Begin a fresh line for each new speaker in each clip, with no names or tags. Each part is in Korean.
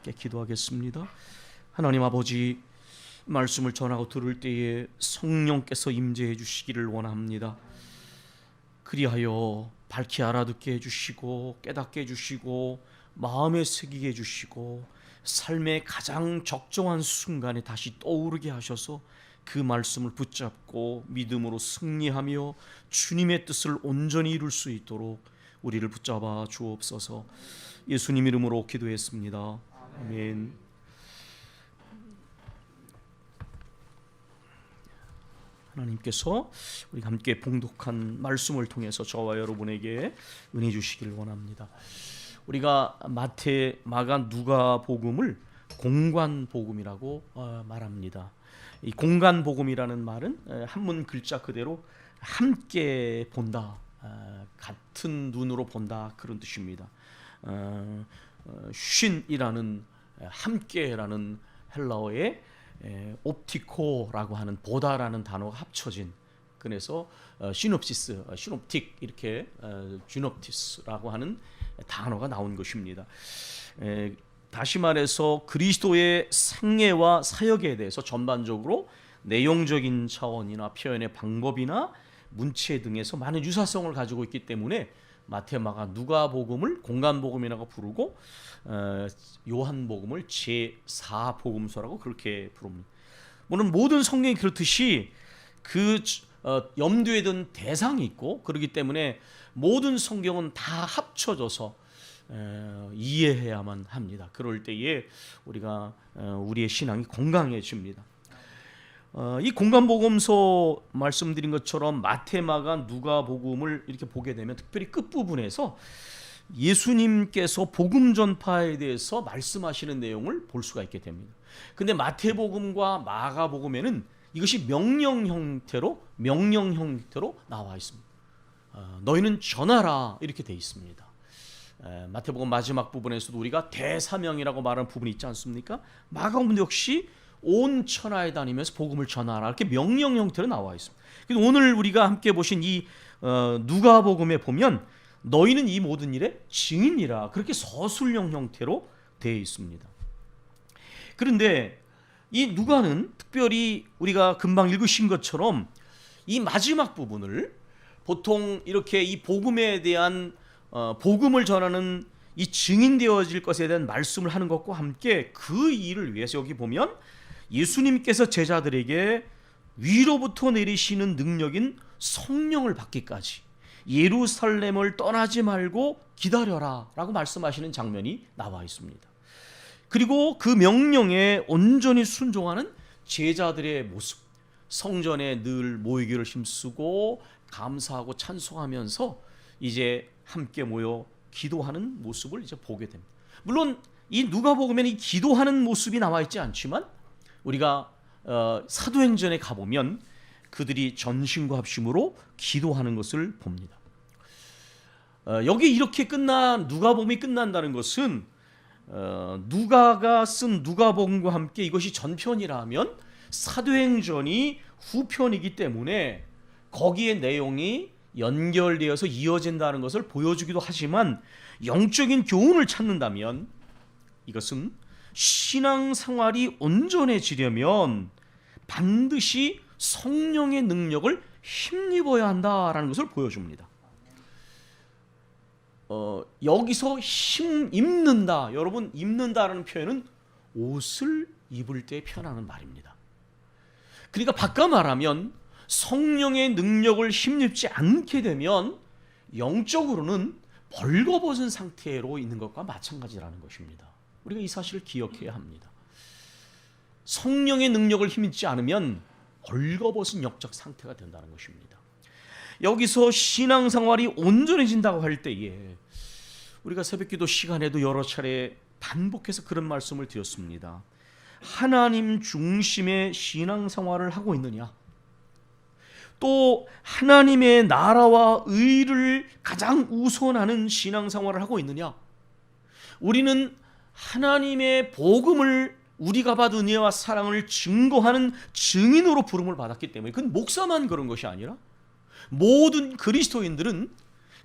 함께 기도하겠습니다. 하나님 아버지, 말씀을 전하고 들을 때에 성령께서 임재해 주시기를 원합니다. 그리하여 밝히 알아듣게 해주시고 깨닫게 해주시고 마음에 새기게 해주시고 삶의 가장 적정한 순간에 다시 떠오르게 하셔서 그 말씀을 붙잡고 믿음으로 승리하며 주님의 뜻을 온전히 이룰 수 있도록 우리를 붙잡아 주옵소서. 예수님 이름으로 기도했습니다. 아멘. 하나님께서 우리가 함께 봉독한 말씀을 통해서 저와 여러분에게 은혜 주시기를 원합니다. 우리가 마태, 마가, 누가 복음을 공관 복음이라고 말합니다. 이 공간 복음이라는 말은 한문 글자 그대로 함께 본다, 같은 눈으로 본다, 그런 뜻입니다. 쉰이라는 함께라는 헬라어의 옵티코라고 하는 보다라는 단어가 합쳐진, 그래서 시놉시스, 시놉틱 이렇게 주놉티스라고 하는 단어가 나온 것입니다. 다시 말해서 그리스도의 생애와 사역에 대해서 전반적으로 내용적인 차원이나 표현의 방법이나 문체 등에서 많은 유사성을 가지고 있기 때문에 마태, 마가, 누가복음을 공간복음이라고 부르고 요한복음을 제4복음서라고 그렇게 부릅니다. 물론 모든 성경이 그렇듯이 그 염두에 둔 대상이 있고 그렇기 때문에 모든 성경은 다 합쳐져서 이해해야만 합니다. 그럴 때에 우리가 우리의 신앙이 건강해집니다. 이 공간복음서 말씀드린 것처럼 마태, 마가, 누가복음을 이렇게 보게 되면 특별히 끝부분에서 예수님께서 복음 전파에 대해서 말씀하시는 내용을 볼 수가 있게 됩니다. 근데 마태복음과 마가복음에는 이것이 명령 형태로 나와 있습니다. 너희는 전하라 이렇게 되어 있습니다. 마태복음 마지막 부분에서도 우리가 대사명이라고 말하는 부분이 있지 않습니까? 마가복음도 역시 온 천하에 다니면서 복음을 전하라 이렇게 명령 형태로 나와 있습니다. 오늘 우리가 함께 보신 이 누가복음에 보면 너희는 이 모든 일의 증인이라 그렇게 서술형 형태로 되어 있습니다. 그런데 이 누가는 특별히 우리가 금방 읽으신 것처럼 이 마지막 부분을 보통 이렇게 이 복음에 대한 복음을 전하는 이 증인되어질 것에 대한 말씀을 하는 것과 함께 그 일을 위해서 여기 보면 예수님께서 제자들에게 위로부터 내리시는 능력인 성령을 받기까지 예루살렘을 떠나지 말고 기다려라 라고 말씀하시는 장면이 나와 있습니다. 그리고 그 명령에 온전히 순종하는 제자들의 모습, 성전에 늘 모이기를 힘쓰고 감사하고 찬송하면서 이제 함께 모여 기도하는 모습을 이제 보게 됩니다. 물론 이 누가복음에는 이 기도하는 모습이 나와 있지 않지만 우리가 사도행전에 가보면 그들이 전심과 합심으로 기도하는 것을 봅니다. 여기 이렇게 누가복음이 끝난다는 것은 누가가 쓴 누가복음과 함께 이것이 전편이라면 사도행전이 후편이기 때문에 거기에 내용이 연결되어서 이어진다는 것을 보여주기도 하지만 영적인 교훈을 찾는다면 이것은 신앙생활이 온전해지려면 반드시 성령의 능력을 힘입어야 한다라는 것을 보여줍니다. 여기서 입는다, 여러분 입는다라는 표현은 옷을 입을 때 표현하는 말입니다. 그러니까 바꿔 말하면 성령의 능력을 힘입지 않게 되면 영적으로는 벌거벗은 상태로 있는 것과 마찬가지라는 것입니다. 우리가 이 사실을 기억해야 합니다. 성령의 능력을 힘입지 않으면 벌거벗은 영적 상태가 된다는 것입니다. 여기서 신앙생활이 온전해진다고 할 때에 우리가 새벽기도 시간에도 여러 차례 반복해서 그런 말씀을 드렸습니다. 하나님 중심의 신앙생활을 하고 있느냐, 또 하나님의 나라와 의를 가장 우선하는 신앙생활을 하고 있느냐. 우리는 하나님의 복음을 우리가 받은 은혜와 사랑을 증거하는 증인으로 부름을 받았기 때문에, 그건 목사만 그런 것이 아니라 모든 그리스도인들은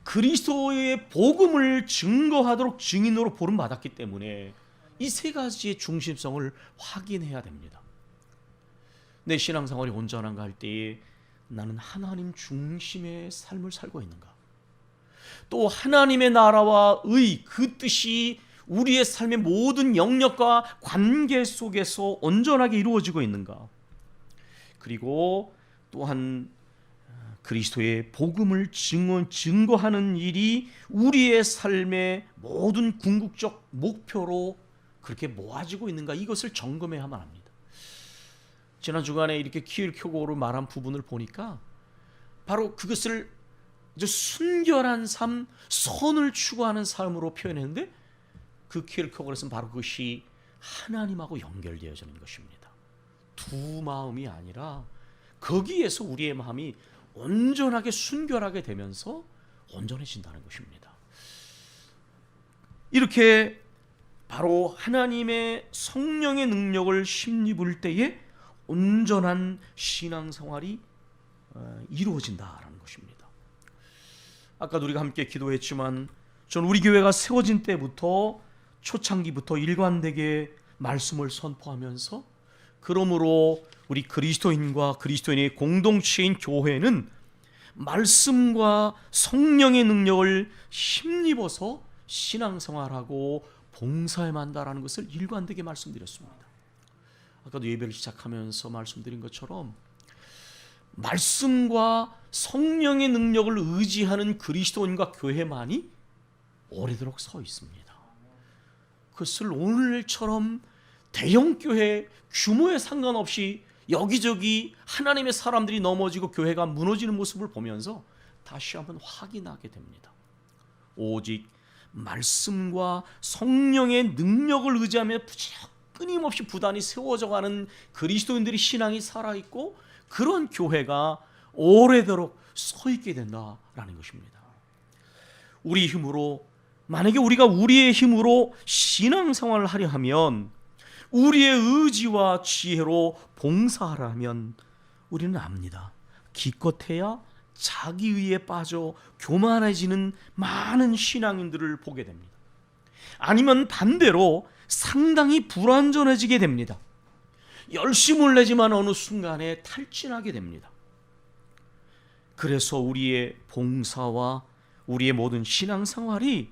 그리스도의 복음을 증거하도록 증인으로 부름 받았기 때문에 이 세 가지의 중심성을 확인해야 됩니다. 내 신앙생활이 온전한가 할 때에 나는 하나님 중심의 삶을 살고 있는가? 또 하나님의 나라와 의, 그 뜻이 우리의 삶의 모든 영역과 관계 속에서 온전하게 이루어지고 있는가? 그리고 또한 그리스도의 복음을 증거하는 일이 우리의 삶의 모든 궁극적 목표로 그렇게 모아지고 있는가? 이것을 점검해야만 합니다. 지난 주간에 이렇게 키엘케고르 말한 부분을 보니까 바로 그것을 순결한 삶, 선을 추구하는 삶으로 표현했는데 그 키엘케고르에서는 바로 그것이 하나님하고 연결되어지는 것입니다. 두 마음이 아니라 거기에서 우리의 마음이 온전하게 순결하게 되면서 온전해진다는 것입니다. 이렇게 바로 하나님의 성령의 능력을 힘입을 때에 온전한 신앙생활이 이루어진다라는 것입니다. 아까도 우리가 함께 기도했지만 저는 우리 교회가 세워진 때부터 초창기부터 일관되게 말씀을 선포하면서 그러므로 우리 그리스도인과 그리스도인의 공동체인 교회는 말씀과 성령의 능력을 힘입어서 신앙생활하고 봉사해만 한다라는 것을 일관되게 말씀드렸습니다. 아까도 예배를 시작하면서 말씀드린 것처럼 말씀과 성령의 능력을 의지하는 그리스도인과 교회만이 오래도록 서 있습니다. 그것을 오늘처럼 대형교회 규모에 상관없이 여기저기 하나님의 사람들이 넘어지고 교회가 무너지는 모습을 보면서 다시 한번 확인하게 됩니다. 오직 말씀과 성령의 능력을 의지하며 끊임없이 부단히 세워져가는 그리스도인들의 신앙이 살아있고 그런 교회가 오래도록 서 있게 된다라는 것입니다. 우리 힘으로, 만약에 우리가 우리의 힘으로 신앙생활을 하려 하면, 우리의 의지와 지혜로 봉사하라면 우리는 압니다. 기껏해야 자기의에 빠져 교만해지는 많은 신앙인들을 보게 됩니다. 아니면 반대로 상당히 불완전해지게 됩니다. 열심을 내지만 어느 순간에 탈진하게 됩니다. 그래서 우리의 봉사와 우리의 모든 신앙생활이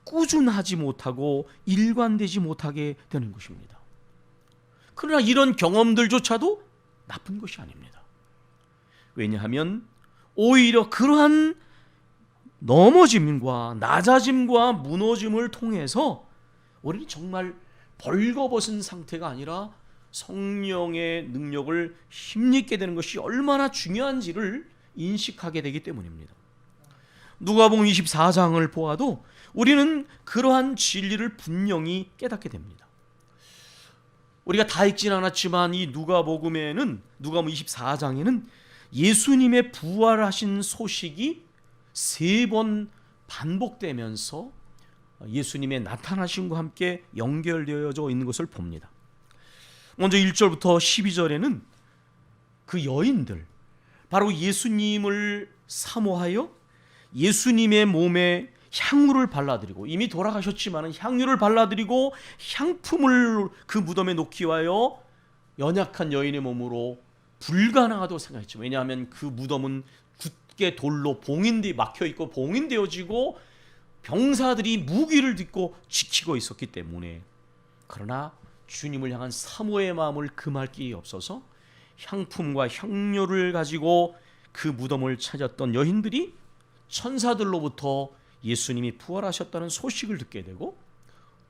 꾸준하지 못하고 일관되지 못하게 되는 것입니다. 그러나 이런 경험들조차도 나쁜 것이 아닙니다. 왜냐하면 오히려 그러한 넘어짐과 낮아짐과 무너짐을 통해서 우리는 정말 벌거벗은 상태가 아니라 성령의 능력을 힘입게 되는 것이 얼마나 중요한지를 인식하게 되기 때문입니다. 누가복음 24장을 보아도 우리는 그러한 진리를 분명히 깨닫게 됩니다. 우리가 다 읽진 않았지만 이 누가복음 24장에는 예수님의 부활하신 소식이 3번 반복되면서 예수님의 나타나심과 함께 연결되어져 있는 것을 봅니다. 먼저 1절부터 12절에는 그 여인들, 바로 예수님을 사모하여 예수님의 몸에 향유를 발라드리고, 이미 돌아가셨지만 향유를 발라드리고 향품을 그 무덤에 놓기 위하여 연약한 여인의 몸으로 불가능하다고 생각했죠. 왜냐하면 그 무덤은 굳게 돌로 막혀있고 봉인되어지고 병사들이 무기를 딛고 지키고 있었기 때문에. 그러나 주님을 향한 사모의 마음을 금할 길이 없어서 향품과 향료를 가지고 그 무덤을 찾았던 여인들이 천사들로부터 예수님이 부활하셨다는 소식을 듣게 되고,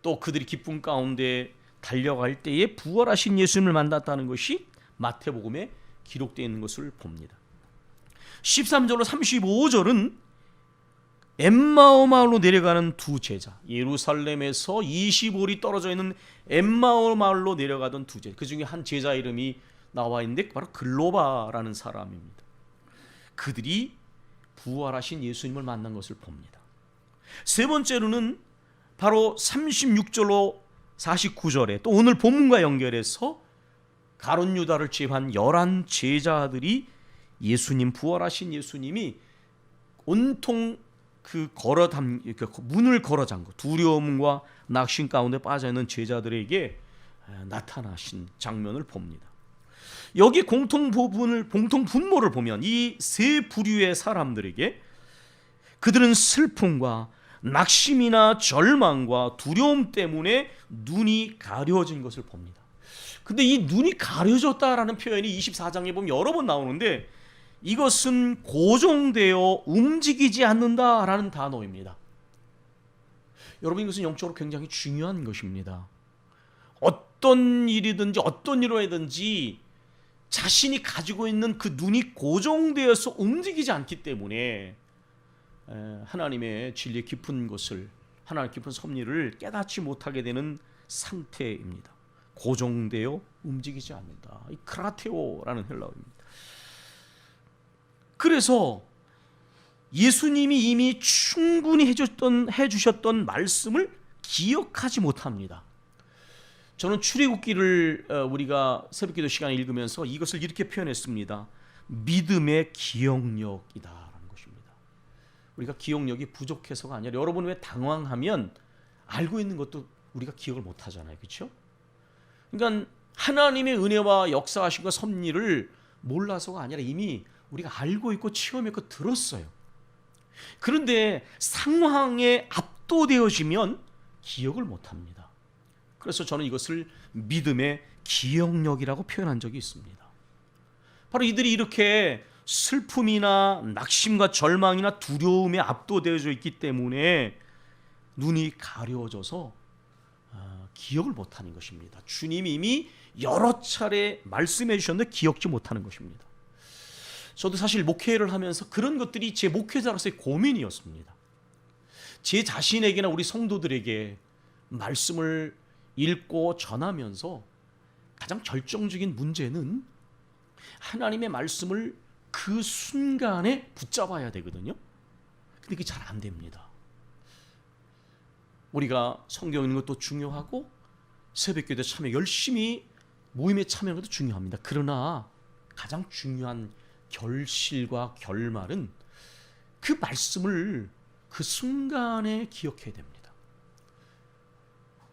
또 그들이 기쁨 가운데 달려갈 때에 부활하신 예수님을 만났다는 것이 마태복음에 기록되어 있는 것을 봅니다. 13절로 35절은 엠마오 마을로 내려가는 두 제자, 예루살렘에서 25리 떨어져 있는 엠마오 마을로 내려가던 두 제자, 그 중에 한 제자 이름이 나와 있는데 바로 글로바라는 사람입니다. 그들이 부활하신 예수님을 만난 것을 봅니다. 세 번째로는 바로 36절로 49절에 또 오늘 본문과 연결해서 가룟 유다를 제외한 11 제자들이 부활하신 예수님이 온통 문을 걸어 잠그 두려움과 낙심 가운데 빠져 있는 제자들에게 나타나신 장면을 봅니다. 여기 공통 분모를 보면 이 세 부류의 사람들에게 그들은 슬픔과 낙심이나 절망과 두려움 때문에 눈이 가려진 것을 봅니다. 근데 이 눈이 가려졌다라는 표현이 24장에 보면 여러 번 나오는데 이것은 고정되어 움직이지 않는다라는 단어입니다. 여러분, 이것은 영적으로 굉장히 중요한 것입니다. 어떤 일이든지 어떤 일이든지 자신이 가지고 있는 그 눈이 고정되어서 움직이지 않기 때문에 하나님의 진리의 깊은 것을, 하나님의 깊은 섭리를 깨닫지 못하게 되는 상태입니다. 고정되어 움직이지 않는다. 이 크라테오라는 헬라어입니다. 그래서 예수님이 이미 충분히 해주셨던 말씀을 기억하지 못합니다. 저는 출애굽기를 우리가 새벽기도 시간에 읽으면서 이것을 이렇게 표현했습니다. 믿음의 기억력이다라는 것입니다. 우리가 기억력이 부족해서가 아니라, 여러분 왜 당황하면 알고 있는 것도 우리가 기억을 못하잖아요, 그렇죠? 그러니까 하나님의 은혜와 역사하심과 섭리를 몰라서가 아니라 이미 우리가 알고 있고 체험했고 들었어요. 그런데 상황에 압도되어지면 기억을 못합니다. 그래서 저는 이것을 믿음의 기억력이라고 표현한 적이 있습니다. 바로 이들이 이렇게 슬픔이나 낙심과 절망이나 두려움에 압도되어져 있기 때문에 눈이 가려져서 기억을 못하는 것입니다. 주님이 이미 여러 차례 말씀해 주셨는데 기억지 못하는 것입니다. 저도 사실 목회를 하면서 그런 것들이 제 목회자로서의 고민이었습니다. 제 자신에게나 우리 성도들에게 말씀을 읽고 전하면서 가장 결정적인 문제는 하나님의 말씀을 그 순간에 붙잡아야 되거든요. 근데 그게 잘 안 됩니다. 우리가 성경 읽는 것도 중요하고 새벽기도에 참여 열심히 모임에 참여하는 것도 중요합니다. 그러나 가장 중요한 결실과 결말은 그 말씀을 그 순간에 기억해야 됩니다.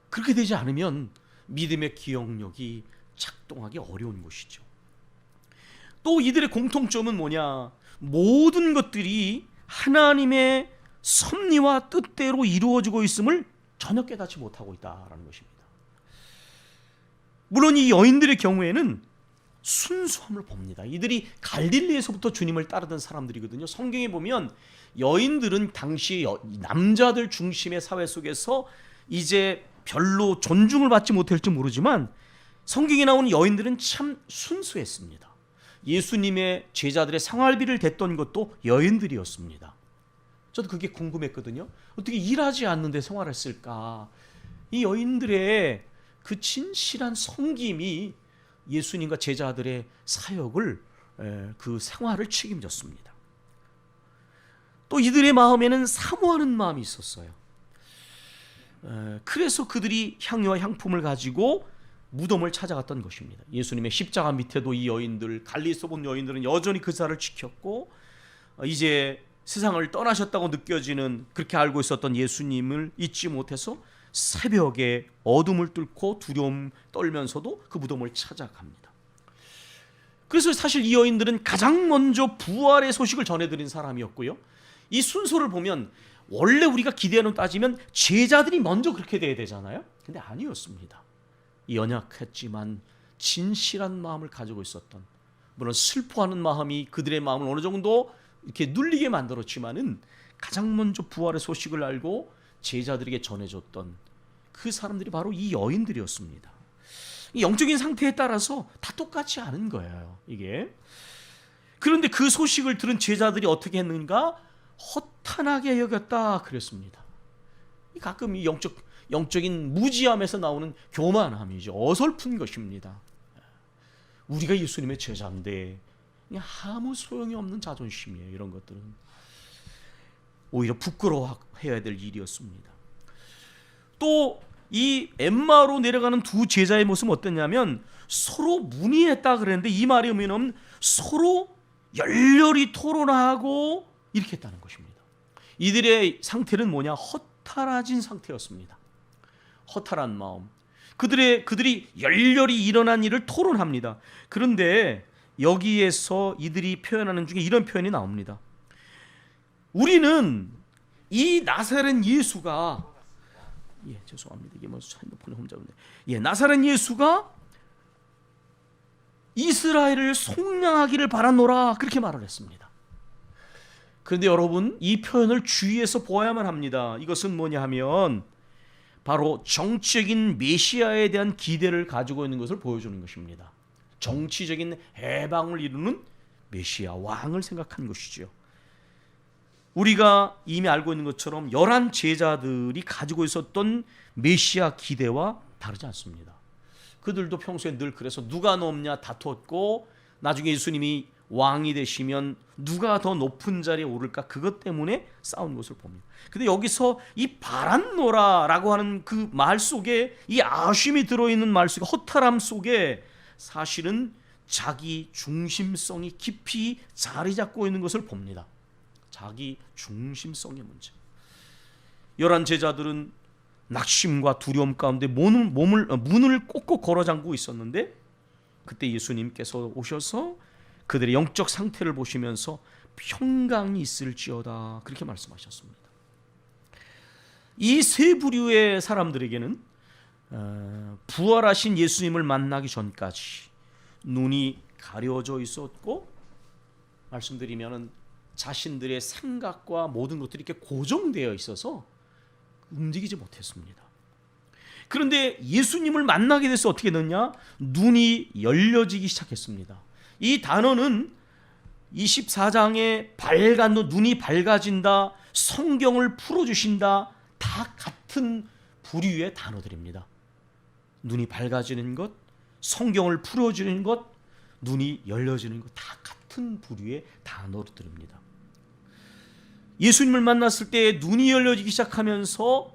그렇게 되지 않으면 믿음의 기억력이 작동하기 어려운 것이죠. 또 이들의 공통점은 뭐냐? 모든 것들이 하나님의 섭리와 뜻대로 이루어지고 있음을 전혀 깨닫지 못하고 있다라는 것입니다. 물론 이 여인들의 경우에는 순수함을 봅니다. 이들이 갈릴리에서부터 주님을 따르던 사람들이거든요. 성경에 보면 여인들은 당시 남자들 중심의 사회 속에서 이제 별로 존중을 받지 못할지 모르지만 성경에 나오는 여인들은 참 순수했습니다. 예수님의 제자들의 생활비를 댔던 것도 여인들이었습니다. 저도 그게 궁금했거든요. 어떻게 일하지 않는데 생활했을까? 이 여인들의 그 진실한 섬김이 예수님과 제자들의 사역을, 그 생활을 책임졌습니다. 또 이들의 마음에는 사모하는 마음이 있었어요. 그래서 그들이 향유와 향품을 가지고 무덤을 찾아갔던 것입니다. 예수님의 십자가 밑에도 이 여인들, 갈릴리에서 본 여인들은 여전히 그 자를 지켰고, 이제 세상을 떠나셨다고 느껴지는, 그렇게 알고 있었던 예수님을 잊지 못해서 새벽에 어둠을 뚫고 두려움 떨면서도 그 무덤을 찾아갑니다. 그래서 사실 이 여인들은 가장 먼저 부활의 소식을 전해드린 사람이었고요. 이 순서를 보면 원래 우리가 기대하는 따지면 제자들이 먼저 그렇게 돼야 되잖아요. 근데 아니었습니다. 연약했지만 진실한 마음을 가지고 있었던, 물론 슬퍼하는 마음이 그들의 마음을 어느 정도 이렇게 눌리게 만들었지만은 가장 먼저 부활의 소식을 알고 제자들에게 전해줬던 그 사람들이 바로 이 여인들이었습니다. 이 영적인 상태에 따라서 다 똑같지 않은 거예요, 이게. 그런데 그 소식을 들은 제자들이 어떻게 했는가? 허탄하게 여겼다 그랬습니다. 가끔 이 영적인 무지함에서 나오는 교만함이죠. 어설픈 것입니다. 우리가 예수님의 제자인데 아무 소용이 없는 자존심이에요. 이런 것들은 오히려 부끄러워해야 될 일이었습니다. 또 이 엠마로 내려가는 두 제자의 모습은 어땠냐면 서로 문의했다 그랬는데 이 말의 의미는 서로 열렬히 토론하고 이렇게 했다는 것입니다. 이들의 상태는 뭐냐? 허탈해진 상태였습니다. 허탈한 마음. 그들이 열렬히 일어난 일을 토론합니다. 그런데 여기에서 이들이 표현하는 중에 이런 표현이 나옵니다. 우리는 이 나사렛 예수가, 죄송합니다. 이게 뭐 핸드폰에 혼자 없네. 나사렛 예수가 이스라엘을 속량하기를 바라노라, 그렇게 말을 했습니다. 그런데 여러분, 이 표현을 주의해서 보아야만 합니다. 이것은 뭐냐 하면 바로 정치적인 메시아에 대한 기대를 가지고 있는 것을 보여주는 것입니다. 정치적인 해방을 이루는 메시아 왕을 생각하는 것이죠. 우리가 이미 알고 있는 것처럼 11 제자들이 가지고 있었던 메시아 기대와 다르지 않습니다. 그들도 평소에 늘 그래서 누가 높냐 다투었고, 나중에 예수님이 왕이 되시면 누가 더 높은 자리에 오를까, 그것 때문에 싸운 것을 봅니다. 근데 여기서 이 바란노라라고 하는 그 말 속에 이 아쉬움이 들어있는 말 속에, 허탈함 속에 사실은 자기 중심성이 깊이 자리 잡고 있는 것을 봅니다. 자기 중심성의 문제. 11 제자들은 낙심과 두려움 가운데 문을 꼭꼭 걸어 잠그고 있었는데, 그때 예수님께서 오셔서 그들의 영적 상태를 보시면서 평강이 있을지어다, 그렇게 말씀하셨습니다. 이 세 부류의 사람들에게는 부활하신 예수님을 만나기 전까지 눈이 가려져 있었고, 말씀드리면 자신들의 생각과 모든 것들이 이렇게 고정되어 있어서 움직이지 못했습니다. 그런데 예수님을 만나게 돼서 어떻게 됐냐? 눈이 열려지기 시작했습니다. 이 단어는 24장에 눈이 밝아진다, 성경을 풀어주신다, 다 같은 부류의 단어들입니다. 눈이 밝아지는 것, 성경을 풀어주는 것, 눈이 열려지는 것, 다 같은 부류의 단어들입니다. 예수님을 만났을 때 눈이 열려지기 시작하면서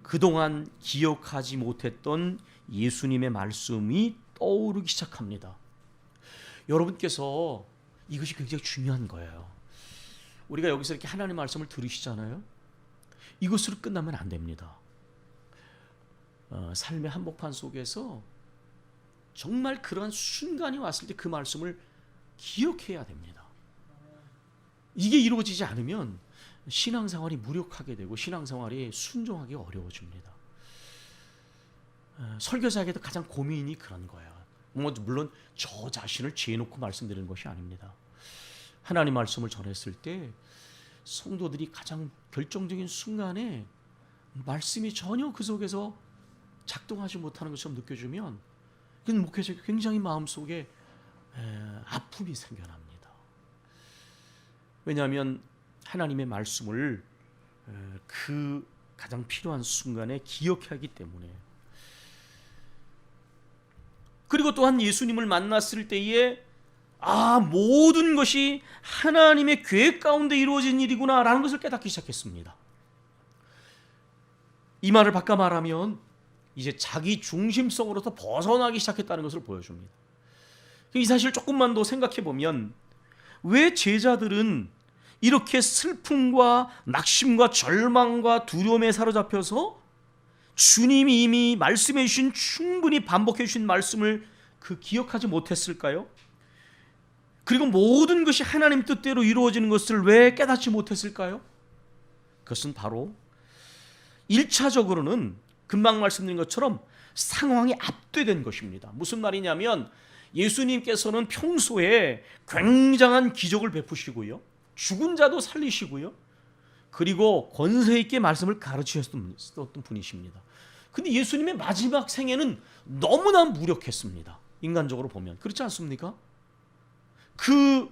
그동안 기억하지 못했던 예수님의 말씀이 떠오르기 시작합니다. 여러분께서 이것이 굉장히 중요한 거예요. 우리가 여기서 이렇게 하나님의 말씀을 들으시잖아요. 이것으로 끝나면 안 됩니다. 삶의 한복판 속에서 정말 그러한 순간이 왔을 때 그 말씀을 기억해야 됩니다. 이게 이루어지지 않으면 신앙생활이 무력하게 되고 신앙생활이 순종하기 어려워집니다. 설교자에게도 가장 고민이 그런 거예요. 물론 저 자신을 죄 놓고 말씀드리는 것이 아닙니다. 하나님 말씀을 전했을 때 성도들이 가장 결정적인 순간에 말씀이 전혀 그 속에서 작동하지 못하는 것처럼 느껴지면 그건 목회자에게 굉장히 마음속에 아픔이 생겨납니다. 왜냐하면 하나님의 말씀을 그 가장 필요한 순간에 기억하기 때문에. 그리고 또한 예수님을 만났을 때에 모든 것이 하나님의 계획 가운데 이루어진 일이구나 라는 것을 깨닫기 시작했습니다. 이 말을 바꿔 말하면 이제 자기 중심성으로부터 벗어나기 시작했다는 것을 보여줍니다. 이 사실 조금만 더 생각해 보면 왜 제자들은 이렇게 슬픔과 낙심과 절망과 두려움에 사로잡혀서 주님이 이미 말씀해 주신, 충분히 반복해 주신 말씀을 기억하지 못했을까요? 그리고 모든 것이 하나님 뜻대로 이루어지는 것을 왜 깨닫지 못했을까요? 그것은 바로 1차적으로는 금방 말씀드린 것처럼 상황이 압도된 것입니다. 무슨 말이냐면 예수님께서는 평소에 굉장한 기적을 베푸시고요, 죽은 자도 살리시고요, 그리고 권세 있게 말씀을 가르치셨던 분이십니다. 근데 예수님의 마지막 생애는 너무나 무력했습니다. 인간적으로 보면 그렇지 않습니까? 그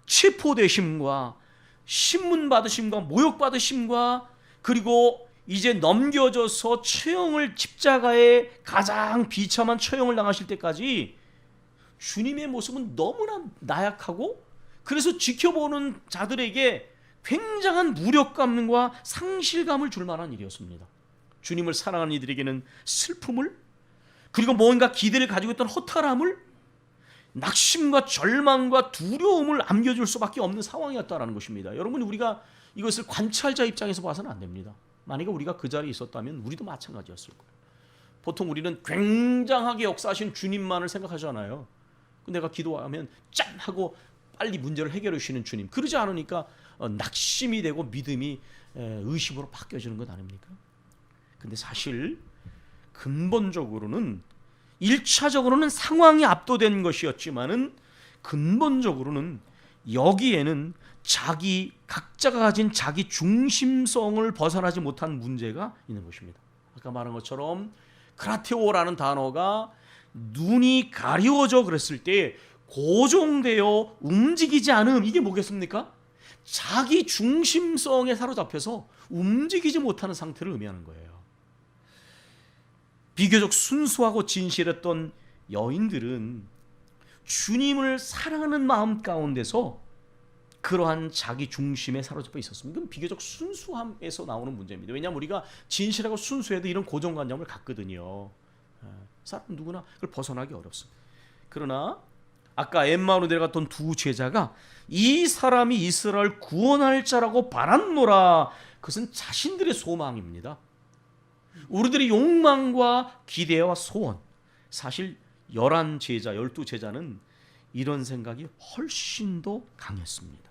체포되심과 신문 받으심과 모욕 받으심과 그리고 이제 넘겨져서 처형을, 십자가에 가장 비참한 처형을 당하실 때까지 주님의 모습은 너무나 나약하고, 그래서 지켜보는 자들에게 굉장한 무력감과 상실감을 줄 만한 일이었습니다. 주님을 사랑하는 이들에게는 슬픔을, 그리고 뭔가 기대를 가지고 있던 허탈함을, 낙심과 절망과 두려움을 안겨줄 수밖에 없는 상황이었다는 것입니다. 여러분, 우리가 이것을 관찰자 입장에서 봐서는 안 됩니다. 만약에 우리가 그 자리에 있었다면 우리도 마찬가지였을 거예요. 보통 우리는 굉장하게 역사하신 주님만을 생각하잖아요. 내가 기도하면 짠 하고 빨리 문제를 해결해 주시는 주님. 그러지 않으니까 낙심이 되고 믿음이 의심으로 바뀌어지는 것 아닙니까? 근데 사실 근본적으로는 1차적으로는 상황이 압도된 것이었지만은 근본적으로는 여기에는 각자가 가진 자기 중심성을 벗어나지 못한 문제가 있는 것입니다. 아까 말한 것처럼 크라테오라는 단어가 눈이 가리워져 그랬을 때 고정되어 움직이지 않음, 이게 뭐겠습니까? 자기 중심성에 사로잡혀서 움직이지 못하는 상태를 의미하는 거예요. 비교적 순수하고 진실했던 여인들은 주님을 사랑하는 마음 가운데서 그러한 자기 중심에 사로잡혀 있었습니다. 이건 비교적 순수함에서 나오는 문제입니다. 왜냐하면 우리가 진실하고 순수해도 이런 고정관념을 갖거든요. 사람 누구나 그걸 벗어나기 어렵습니다. 그러나 아까 엠마오로 내려갔던 두 제자가 이 사람이 이스라엘 구원할 자라고 바랐노라. 그것은 자신들의 소망입니다. 우리들의 욕망과 기대와 소원. 사실 12제자는 이런 생각이 훨씬 더 강했습니다.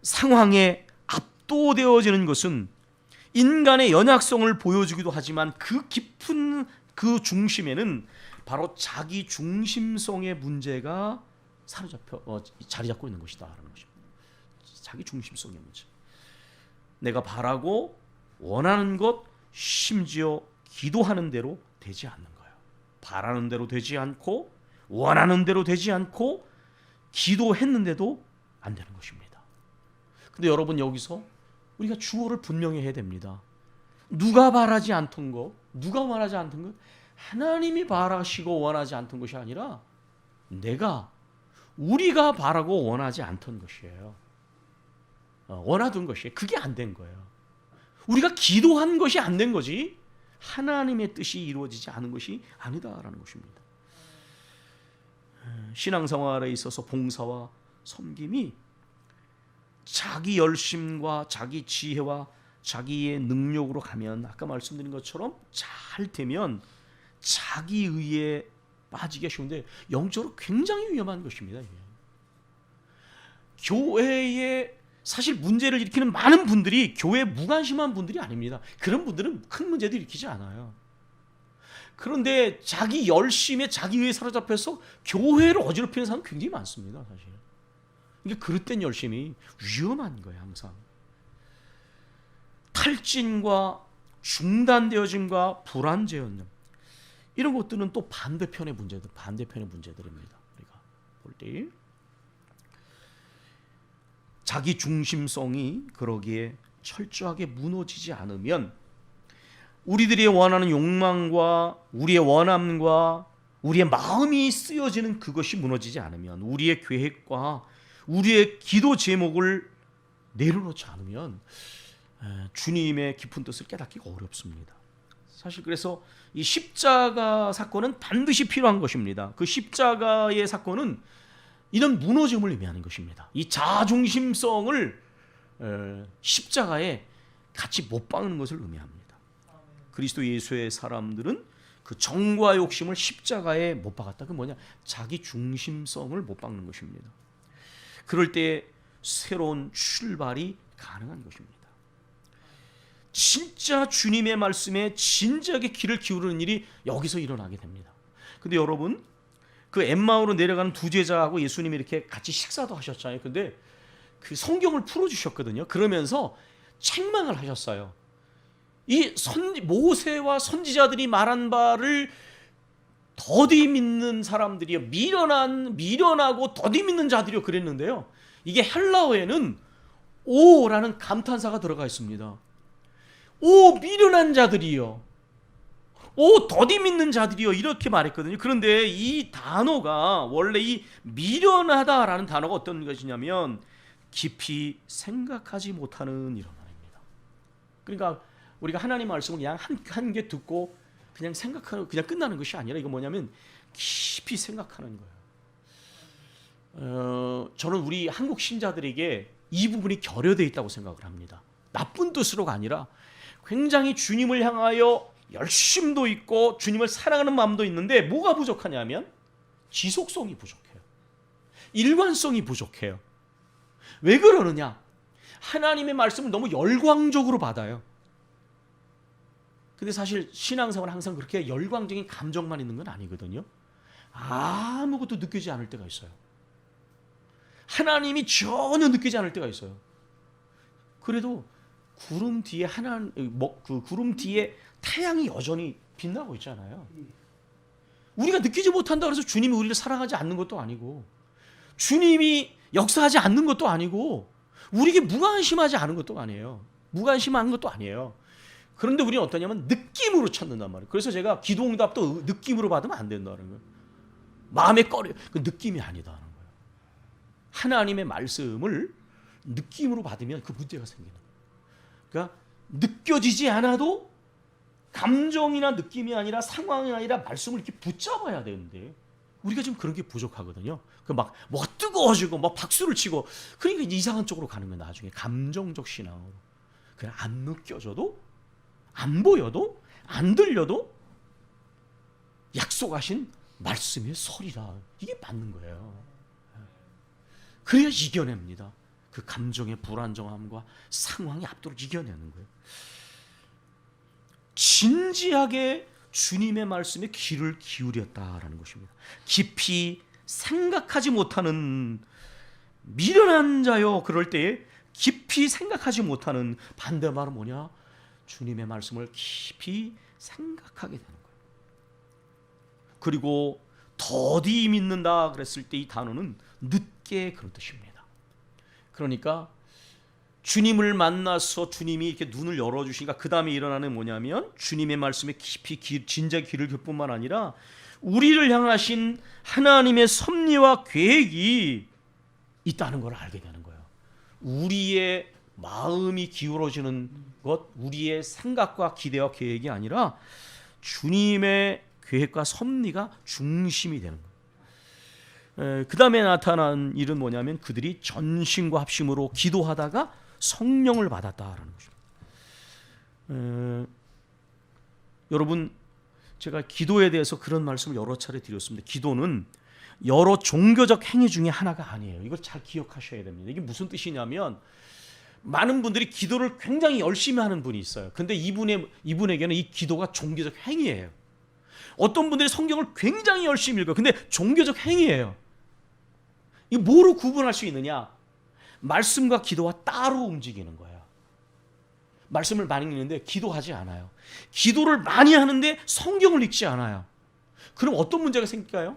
상황에 압도되어지는 것은 인간의 연약성을 보여주기도 하지만 그 깊은 그 중심에는 바로 자기 중심성의 문제가 사로잡혀 자리 잡고 있는 것이다라는 것입니다. 자기 중심성의 문제. 내가 바라고 원하는 것, 심지어 기도하는 대로 되지 않는 거예요. 바라는 대로 되지 않고 원하는 대로 되지 않고 기도했는데도 안 되는 것입니다. 근데 여러분, 여기서 우리가 주어를 분명히 해야 됩니다. 누가 바라지 않던 것, 누가 원하지 않던 것, 하나님이 바라시고 원하지 않던 것이 아니라 우리가 바라고 원하지 않던 것이에요. 원하던 것이에요. 그게 안 된 거예요. 우리가 기도한 것이 안 된 거지 하나님의 뜻이 이루어지지 않은 것이 아니다라는 것입니다. 신앙생활에 있어서 봉사와 섬김이 자기 열심과 자기 지혜와 자기의 능력으로 가면, 아까 말씀드린 것처럼 잘 되면 자기 의에 빠지기가 쉬운데 영적으로 굉장히 위험한 것입니다. 교회에 사실 문제를 일으키는 많은 분들이 교회에 무관심한 분들이 아닙니다. 그런 분들은 큰 문제도 일으키지 않아요. 그런데 자기 열심에 자기 의에 사로잡혀서 교회를 어지럽히는 사람은 굉장히 많습니다. 사실 이게 그릇된 열심이 위험한 거예요. 항상 탈진과 중단되어짐과 불안제였는 이런 것들은 또 반대편의 문제들입니다. 우리가 볼 때 자기 중심성이 그러기에 철저하게 무너지지 않으면 우리들이 원하는 욕망과 우리의 원함과 우리의 마음이 쓰여지는 그것이 무너지지 않으면, 우리의 계획과 우리의 기도 제목을 내려놓지 않으면 주님의 깊은 뜻을 깨닫기가 어렵습니다. 사실 그래서 이 십자가 사건은 반드시 필요한 것입니다. 그 십자가의 사건은 이런 무너짐을 의미하는 것입니다. 이 자중심성을 십자가에 같이 못 박는 것을 의미합니다. 그리스도 예수의 사람들은 그 정과 욕심을 십자가에 못 박았다. 그 뭐냐? 자기 중심성을 못 박는 것입니다. 그럴 때 새로운 출발이 가능한 것입니다. 진짜 주님의 말씀에 진지하게 귀를 기울이는 일이 여기서 일어나게 됩니다. 근데 여러분, 그 엠마오로 내려가는 두 제자하고 예수님이 이렇게 같이 식사도 하셨잖아요. 근데 그 성경을 풀어주셨거든요. 그러면서 책망을 하셨어요. 이 모세와 선지자들이 말한 바를 더디 믿는 사람들이요, 미련하고 더디 믿는 자들이요 그랬는데요. 이게 헬라어에는 오라는 감탄사가 들어가 있습니다. 오 미련한 자들이요, 오 더디 믿는 자들이요, 이렇게 말했거든요. 그런데 이 단어가 원래 이 미련하다라는 단어가 어떤 것이냐면 깊이 생각하지 못하는 이런 말입니다. 그러니까 우리가 하나님 말씀을 그냥 한 개 듣고 그냥 생각하고 그냥 끝나는 것이 아니라 이거 뭐냐면 깊이 생각하는 거예요. 저는 우리 한국 신자들에게 이 부분이 결여되어 있다고 생각을 합니다. 나쁜 뜻으로가 아니라 굉장히 주님을 향하여 열심도 있고 주님을 사랑하는 마음도 있는데 뭐가 부족하냐면 지속성이 부족해요. 일관성이 부족해요. 왜 그러느냐? 하나님의 말씀을 너무 열광적으로 받아요. 근데 사실 신앙생활은 항상 그렇게 열광적인 감정만 있는 건 아니거든요. 아무것도 느끼지 않을 때가 있어요. 하나님이 전혀 느끼지 않을 때가 있어요. 그래도 구름 뒤에 그 구름 뒤에 태양이 여전히 빛나고 있잖아요. 우리가 느끼지 못한다 그래서 주님이 우리를 사랑하지 않는 것도 아니고, 주님이 역사하지 않는 것도 아니고, 우리에게 무관심하지 않은 것도 아니에요. 무관심한 것도 아니에요. 그런데 우리는 어떠냐면 느낌으로 찾는단 말이에요. 그래서 제가 기도응답도 느낌으로 받으면 안 된다는 거예요. 마음에 꺼려. 그 느낌이 아니다는 거예요. 하나님의 말씀을 느낌으로 받으면 그 문제가 생기는 거예요. 그러니까 느껴지지 않아도 감정이나 느낌이 아니라 상황이 아니라 말씀을 이렇게 붙잡아야 되는데 우리가 지금 그런 게 부족하거든요. 그 막 뭐가 뜨거워지고 막 박수를 치고 그러니까 이상한 쪽으로 가는 거예요. 나중에 감정적 신앙으로. 그냥 안 느껴져도 안 보여도 안 들려도 약속하신 말씀의 소리라 이게 맞는 거예요. 그래야 이겨냅니다. 그 감정의 불안정함과 상황이 압도를 이겨내는 거예요. 진지하게 주님의 말씀에 귀를 기울였다라는 것입니다. 깊이 생각하지 못하는 미련한 자요. 그럴 때에 깊이 생각하지 못하는 반대 말은 뭐냐? 주님의 말씀을 깊이 생각하게 되는 거예요. 그리고 더디 믿는다 그랬을 때 이 단어는 늦게 그런 뜻입니다. 그러니까 주님을 만나서 주님이 이렇게 눈을 열어주시니까 그 다음에 일어나는 뭐냐면 주님의 말씀에 깊이 진짜 귀를 길 뿐만 아니라 우리를 향하신 하나님의 섭리와 계획이 있다는 걸 알게 되는 거예요. 우리의 마음이 기울어지는 것, 우리의 생각과 기대와 계획이 아니라 주님의 계획과 섭리가 중심이 되는 거예요. 그 다음에 나타난 일은 뭐냐면 그들이 전심과 합심으로 기도하다가 성령을 받았다라는 것입니다. 여러분, 제가 기도에 대해서 그런 말씀을 여러 차례 드렸습니다. 기도는 여러 종교적 행위 중에 하나가 아니에요. 이걸 잘 기억하셔야 됩니다. 이게 무슨 뜻이냐면 많은 분들이 기도를 굉장히 열심히 하는 분이 있어요. 근데 이분에게는 이 기도가 종교적 행위예요. 어떤 분들이 성경을 굉장히 열심히 읽어요. 근데 종교적 행위예요. 이 뭐로 구분할 수 있느냐? 말씀과 기도와 따로 움직이는 거예요. 말씀을 많이 읽는데 기도하지 않아요. 기도를 많이 하는데 성경을 읽지 않아요. 그럼 어떤 문제가 생길까요?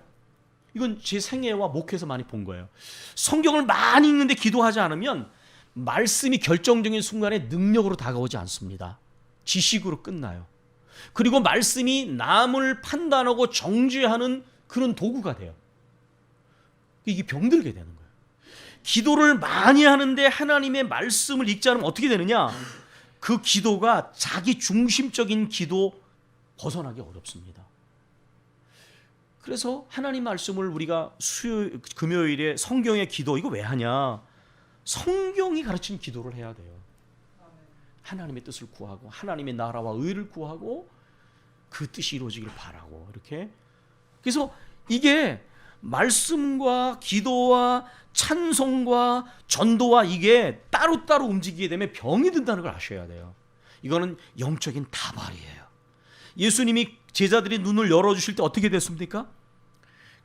이건 제 생애와 목회에서 많이 본 거예요. 성경을 많이 읽는데 기도하지 않으면 말씀이 결정적인 순간에 능력으로 다가오지 않습니다. 지식으로 끝나요. 그리고 말씀이 남을 판단하고 정죄하는 그런 도구가 돼요. 이게 병들게 되는 거예요. 기도를 많이 하는데 하나님의 말씀을 읽지 않으면 어떻게 되느냐? 그 기도가 자기 중심적인 기도 벗어나기 어렵습니다. 그래서 하나님 말씀을 우리가 금요일에 성경의 기도 이거 왜 하냐? 성경이 가르친 기도를 해야 돼요. 하나님의 뜻을 구하고 하나님의 나라와 의를 구하고 그 뜻이 이루어지기를 바라고 이렇게. 그래서 이게 말씀과 기도와 찬송과 전도와 이게 따로따로 움직이게 되면 병이 든다는 걸 아셔야 돼요. 이거는 영적인 다발이에요. 예수님이 제자들이 눈을 열어주실 때 어떻게 됐습니까?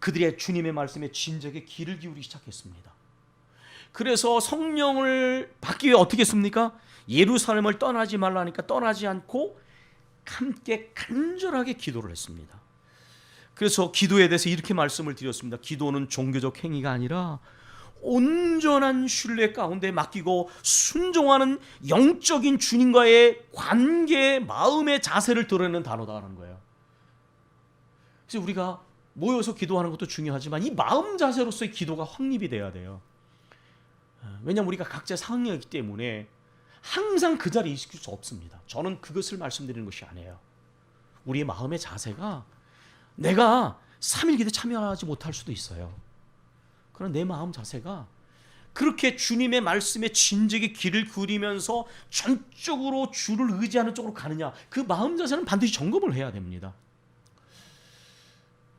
그들의 주님의 말씀에 진작에 귀를 기울이기 시작했습니다. 그래서 성령을 받기 위해 어떻게 했습니까? 예루살렘을 떠나지 말라니까 떠나지 않고 함께 간절하게 기도를 했습니다. 그래서 기도에 대해서 이렇게 말씀을 드렸습니다. 기도는 종교적 행위가 아니라 온전한 신뢰 가운데 맡기고 순종하는 영적인 주님과의 관계, 마음의 자세를 드러내는 단어다라는 거예요. 그래서 우리가 모여서 기도하는 것도 중요하지만 이 마음 자세로서의 기도가 확립이 돼야 돼요. 왜냐하면 우리가 각자 상황이 있기 때문에 항상 그 자리에 있을 수 없습니다. 저는 그것을 말씀드리는 것이 아니에요. 우리의 마음의 자세가 내가 3일 기도에 참여하지 못할 수도 있어요. 그러나 내 마음 자세가 그렇게 주님의 말씀에 진즉에 길을 그리면서 전적으로 주를 의지하는 쪽으로 가느냐, 그 마음 자세는 반드시 점검을 해야 됩니다.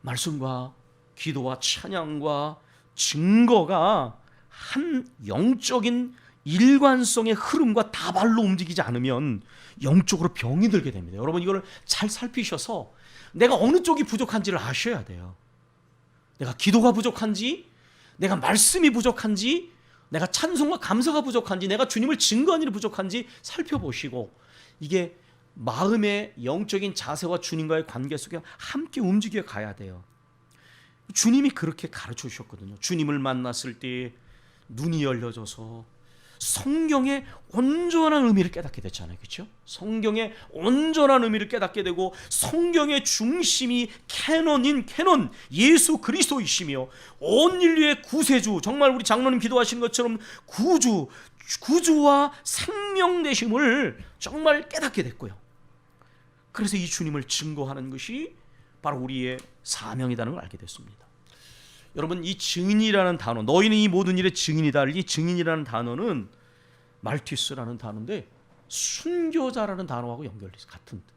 말씀과 기도와 찬양과 증거가 한 영적인 일관성의 흐름과 다발로 움직이지 않으면 영적으로 병이 들게 됩니다. 여러분, 이걸 잘 살피셔서 내가 어느 쪽이 부족한지를 아셔야 돼요. 내가 기도가 부족한지, 내가 말씀이 부족한지, 내가 찬송과 감사가 부족한지, 내가 주님을 증거하는 일이 부족한지 살펴보시고, 이게 마음의 영적인 자세와 주님과의 관계 속에 함께 움직여 가야 돼요. 주님이 그렇게 가르쳐 주셨거든요. 주님을 만났을 때 눈이 열려져서 성경의 온전한 의미를 깨닫게 됐잖아요. 그렇죠? 성경의 온전한 의미를 깨닫게 되고, 성경의 중심이 캐논인 캐논 예수 그리스도이시며, 온 인류의 구세주, 정말 우리 장로님 기도하시는 것처럼 구주와 생명 되심을 정말 깨닫게 됐고요. 그래서 이 주님을 증거하는 것이 바로 우리의 사명이라는 걸 알게 됐습니다. 여러분, 이 증인이라는 단어, 너희는 이 모든 일의 증인이다. 이 증인이라는 단어는 말티스라는 단어인데 순교자라는 단어하고 연결돼 있어요. 같은 뜻.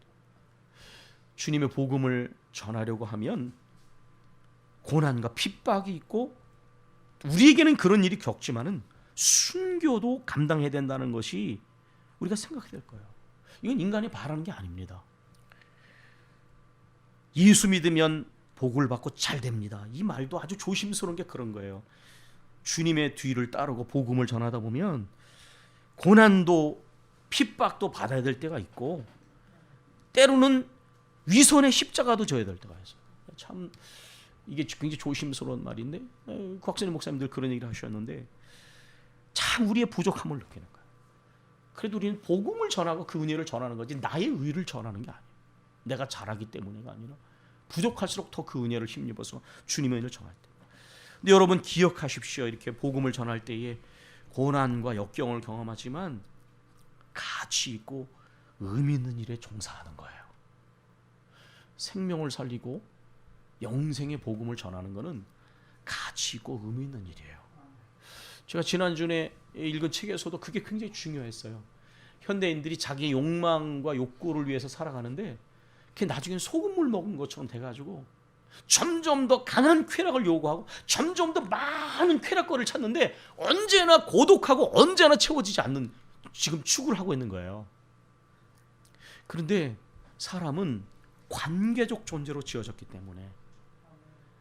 주님의 복음을 전하려고 하면 고난과 핍박이 있고, 우리에게는 그런 일이 겪지만은 순교도 감당해야 된다는 것이 우리가 생각해야 될 거예요. 이건 인간이 바라는 게 아닙니다. 예수 믿으면 복을 받고 잘 됩니다. 이 말도 아주 조심스러운 게 그런 거예요. 주님의 뒤를 따르고 복음을 전하다 보면 고난도 핍박도 받아야 될 때가 있고, 때로는 위선의 십자가도 져야 될 때가 있어요. 참 이게 굉장히 조심스러운 말인데, 곽선희 목사님들 그런 얘기를 하셨는데 참 우리의 부족함을 느끼는 거예요. 그래도 우리는 복음을 전하고 그 은혜를 전하는 거지 나의 의를 전하는 게 아니에요. 내가 잘하기 때문에가 아니라 부족할수록 더 그 은혜를 힘입어서 주님의 은혜를 전할 때. 근데 여러분 기억하십시오. 이렇게 복음을 전할 때에 고난과 역경을 경험하지만 가치 있고 의미 있는 일에 종사하는 거예요. 생명을 살리고 영생의 복음을 전하는 것은 가치 있고 의미 있는 일이에요. 제가 지난주에 읽은 책에서도 그게 굉장히 중요했어요. 현대인들이 자기 욕망과 욕구를 위해서 살아가는데 그게 나중엔 소금물 먹은 것처럼 돼가지고 점점 더 강한 쾌락을 요구하고 점점 더 많은 쾌락거리를 찾는데 언제나 고독하고 언제나 채워지지 않는 지금 추구를 하고 있는 거예요. 그런데 사람은 관계적 존재로 지어졌기 때문에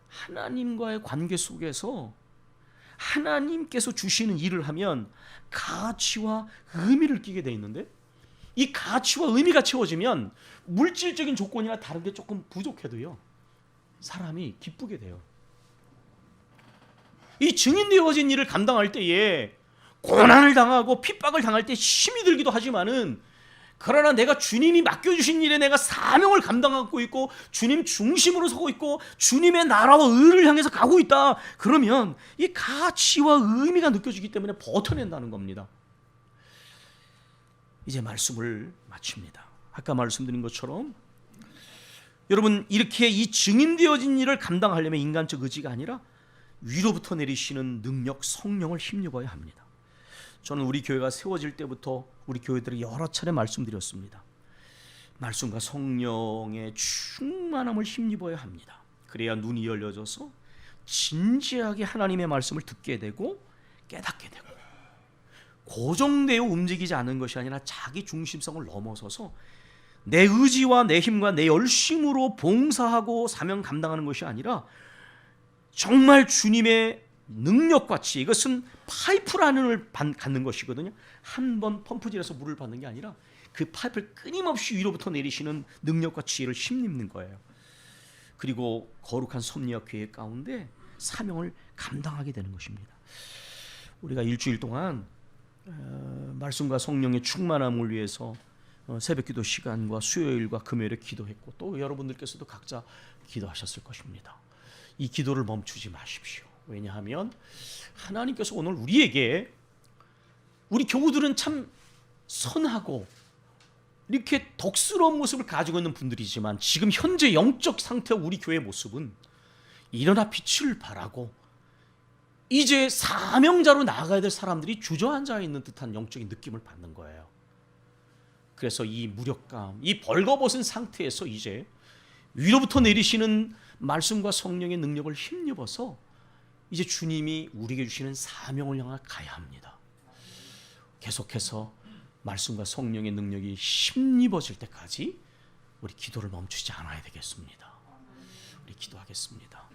하나님과의 관계 속에서 하나님께서 주시는 일을 하면 가치와 의미를 끼게 돼 있는데, 이 가치와 의미가 채워지면 물질적인 조건이나 다른 게 조금 부족해도요 사람이 기쁘게 돼요. 이 증인되어진 일을 감당할 때에 고난을 당하고 핍박을 당할 때 힘이 들기도 하지만은, 그러나 내가 주님이 맡겨주신 일에 내가 사명을 감당하고 있고 주님 중심으로 서고 있고 주님의 나라와 의를 향해서 가고 있다, 그러면 이 가치와 의미가 느껴지기 때문에 버텨낸다는 겁니다. 이제 말씀을 마칩니다. 아까 말씀드린 것처럼 여러분, 이렇게 이 증인되어진 일을 감당하려면 인간적 의지가 아니라 위로부터 내리시는 능력, 성령을 힘입어야 합니다. 저는 우리 교회가 세워질 때부터 우리 교회들이 여러 차례 말씀드렸습니다. 말씀과 성령의 충만함을 힘입어야 합니다. 그래야 눈이 열려져서 진지하게 하나님의 말씀을 듣게 되고 깨닫게 되고, 고정되어 움직이지 않는 것이 아니라 자기 중심성을 넘어서서 내 의지와 내 힘과 내 열심으로 봉사하고 사명 감당하는 것이 아니라 정말 주님의 능력같이, 이것은 파이프라는 걸 갖는 것이거든요. 한 번 펌프질해서 물을 받는 게 아니라 그 파이프를 끊임없이 위로부터 내리시는 능력과 지혜를 힘입는 거예요. 그리고 거룩한 섭리와 계획 가운데 사명을 감당하게 되는 것입니다. 우리가 일주일 동안 말씀과 성령의 충만함을 위해서 새벽기도 시간과 수요일과 금요일에 기도했고, 또 여러분들께서도 각자 기도하셨을 것입니다. 이 기도를 멈추지 마십시오. 왜냐하면 하나님께서 오늘 우리에게, 우리 교우들은 참 선하고 이렇게 덕스러운 모습을 가지고 있는 분들이지만 지금 현재 영적 상태와 우리 교회의 모습은 일어나 빛을 발하고 이제 사명자로 나아가야 될 사람들이 주저앉아 있는 듯한 영적인 느낌을 받는 거예요. 그래서 이 무력감, 이 벌거벗은 상태에서 이제 위로부터 내리시는 말씀과 성령의 능력을 힘입어서 이제 주님이 우리에게 주시는 사명을 향해 가야 합니다. 계속해서 말씀과 성령의 능력이 힘입어질 때까지 우리 기도를 멈추지 않아야 되겠습니다. 우리 기도하겠습니다.